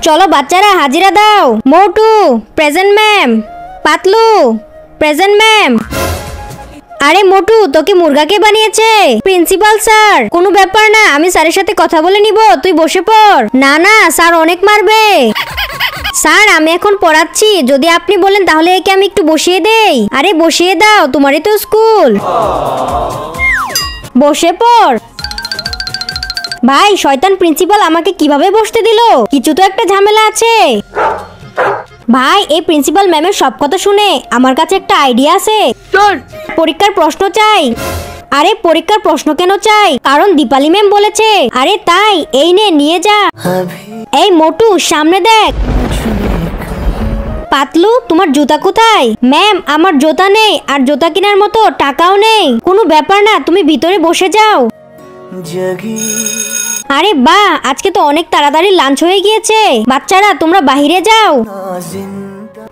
চলো বাচ্চারা হাজিরা দাও। Motu present ma'am. Patlu present ma'am. আরে মোটু, তোকে মুরগাকে বানিয়েছে প্রিন্সিপাল স্যার। কোনো ব্যাপার না, আমি স্যারের সাথে কথা বলে নিব, তুই বসে পড়। না না, স্যার অনেক মারবে। স্যার আমি এখন পড়াচ্ছি, যদি আপনি বলেন তাহলে একে আমি একটু বসিয়ে দেই। আরে বসিয়ে দাও, তোমারই তো স্কুল। বসে পড়। ভাই শয়তান প্রিন্সিপাল আমাকে কিভাবে বসতে দিল? কিছু তো একটা ঝামেলা আছে। ভাই এই প্রিন্সিপাল ম্যামের সব কথা শুনে আমার কাছে একটা আইডিয়া আছে। পরীক্ষার প্রশ্ন চাই। আরে পরীক্ষার প্রশ্ন কেন চাই? কারণ দীপালি ম্যাম বলেছে। আরে তাই? এই নে নিয়ে যা। এই মোটু সামনে দেখ। পাতলু তোমার জুতা কোথায়? ম্যাম আমার জুতা নেই, আর জুতা কেনার মতো টাকাও নেই। কোনো ব্যাপার না, তুমি ভিতরে বসে যাও। আরে বাহ, আজকে তো অনেক তাড়াতাড়ি লাঞ্চ হয়ে গিয়েছে। বাচ্চারা তোমরা বাহিরে যাও।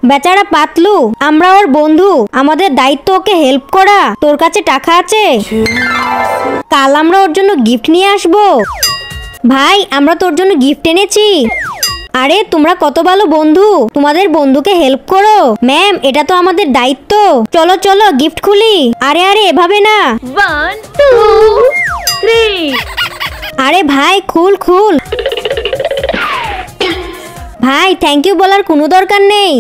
বেচারা পাতলু, আমরা ওর বন্ধু, আমাদের দায়িত্ব ওকে হেল্প করা। তোর কাছে টাকা আছে? কাল আমরা ওর জন্য গিফট নিয়ে আসবো। ভাই আমরা তোর জন্য গিফট এনেছি। আরে তোমরা কত ভালো বন্ধু, তোমাদের বন্ধুকে হেল্প করো। ম্যাম এটা তো আমাদের দায়িত্ব। চলো চলো গিফট খুলি। আরে আরে এভাবে না। 1 2 3। আরে ভাই খুল খুল। ভাই থ্যাংক ইউ বলার কোনো দরকার নেই।